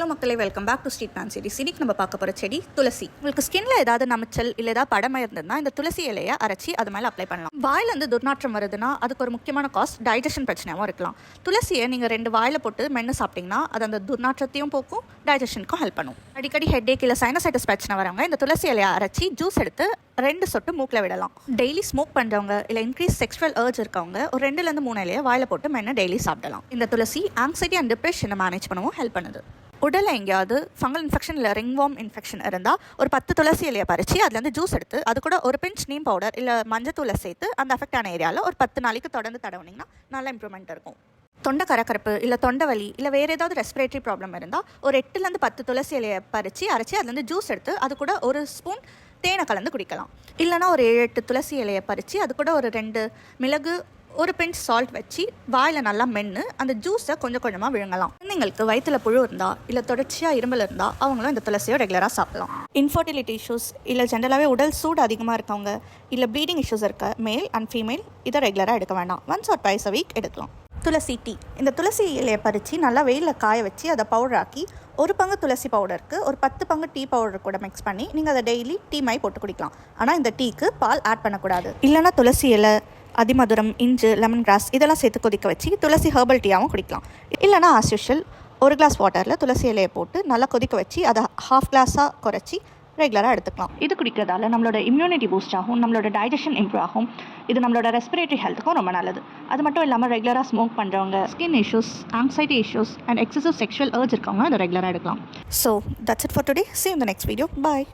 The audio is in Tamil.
ஹலோ மக்களே, welcome back to street man series. இன்னைக்கு நம்ம பார்க்க போகிற செடி துளசி. உங்களுக்கு ஸ்கின்ல ஏதாவது நமைச்சல் இல்லை ஏதாவது படமாக இருந்ததுன்னா இந்த துளசி இலையை அரைச்சி அது மேலே அப்ளை பண்ணலாம். வாயிலேருந்து துர்நாற்றம் வருதுன்னா அதுக்கு ஒரு முக்கியமான காஸ் டைஜஷன் பிரச்சனையாகவும் இருக்கலாம். துளசியை நீங்கள் 2 வாயில் போட்டு மென்று சாப்பிட்டீங்கன்னா அது அந்த துர்நாற்றத்தையும் போக்கும், டைஜஷனுக்கும் ஹெல்ப் பண்ணும். அடிக்கடி ஹெட்டேக் இல்லை சைனசைட்டிஸ் பிரச்சனை வரவங்க இந்த துளசி இலையை அரைச்சி ஜூஸ் எடுத்து 2 சொட்டு மூக்கில் விடலாம். டெய்லி ஸ்மோக் பண்ணுறவங்க இல்லை இன்க்ரீஸ் செக்ஷுவல் ஏர்ஜ் இருக்கவங்க ஒரு 2லேருந்து 3 இலையை வாயில் போட்டு மென்று டெய்லி சாப்பிடலாம். இந்த துளசி ஆங்ஸைட்டி அண்ட் டிப்ரெஷனை மேனேஜ் பண்ணவும் ஹெல்ப் பண்ணுது. உடலில் எங்கேயாவது ஃபங்கல் இன்ஃபெக்ஷன் இல்லை ரிங்வார்ம் இன்ஃபெக்ஷன் இருந்தால் ஒரு 10 துளசி இலையை பறித்து அதுலேருந்து ஜூஸ் எடுத்து அது கூட ஒரு பிஞ்ச் நீம் பவுடர் இல்லை மஞ்சத்தூளை சேர்த்து அந்த அஃபெக்ட் ஆன ஏரியாவில் ஒரு 10 நாளைக்கு தொடர்ந்து தடவுனீங்கன்னா நல்ல இம்ப்ரூவ்மெண்ட் இருக்கும். தொண்டை கரக்கரப்பு இல்லை தொண்டை வலி இல்லை வேறு ஏதாவது ரெஸ்பிரேட்டரி ப்ராப்ளம் இருந்தால் ஒரு 8லேருந்து 10 துளசி இலையை பறித்து அரைச்சி அதுலேருந்து ஜூஸ் எடுத்து அது கூட ஒரு ஸ்பூன் தேனை கலந்து குடிக்கலாம். இல்லைனா ஒரு 7-8 துளசி இலையை பறித்து அது கூட ஒரு 2 மிளகு ஒரு பிஞ்ச் சால்ட் வச்சு வாயில் நல்லா மென்று அந்த ஜூஸை கொஞ்சம் கொஞ்சமாக விழுங்கலாம். குழந்தைங்களுக்கு வயிற்றில் புழு இருந்தால் இல்லை தொடர்ச்சியாக இருமல் இருந்தால் அவங்களும் இந்த துளசியை ரெகுலராக சாப்பிடலாம். இன்ஃபர்டிலிட்டி இஷ்யூஸ் இல்லை ஜென்ரலாகவே உடல் சூடு அதிகமாக இருக்கவங்க இல்லை ப்ளீடிங் இஷ்யூஸ் இருக்க மேல் அண்ட் ஃபீமேல் இதை ரெகுலராக எடுக்க வேண்டாம். 1 or 2 a week எடுக்கலாம். துளசி டீ. இந்த துளசி இலையை பறித்து நல்லா வெயிலில் காய வச்சு அதை பவுடராக்கி 1 பங்கு துளசி பவுடருக்கு ஒரு 10 பங்கு டீ பவுடர் கூட மிக்ஸ் பண்ணி நீங்கள் அதை டெய்லி டீ மாதிரி போட்டு குடிக்கலாம். ஆனால் இந்த டீக்கு பால் ஆட் பண்ணக்கூடாது. இல்லைனா துளசி இலை, அதிமதுரம், இஞ்சி, லெமன் கிராஸ் இதெல்லாம் சேர்த்து கொதிக்க வச்சு துளசி ஹெர்பல் டீயாகவும் குடிக்கலாம். இல்லைனா ஆஸ் யூஷுவல் 1 கிளாஸ் வாட்டரில் துளசி இலையை போட்டு நல்லா கொதிக்க வச்சு அதை 1/2 கிளாஸாக குறைச்சி ரெகுலராக எடுத்துக்கலாம். இது குடிக்கிறதால நம்மளோட இம்யூனிட்டி பூஸ்ட் ஆகும், நம்மளோட டைஜஷன் இம்ப்ரூவ் ஆகும். இது நம்மளோட ரெஸ்பிரேட்டரி ஹெல்த்துக்கும் ரொம்ப நல்லது. அது மட்டும் இல்லாமல் ரெகுலராக ஸ்மோக் பண்ணுறவங்க, skin issues, anxiety issues and excessive sexual urge இருக்கவங்க அதை ரெகுலராக எடுக்கலாம். So that's it for today. See you in the next video. Bye.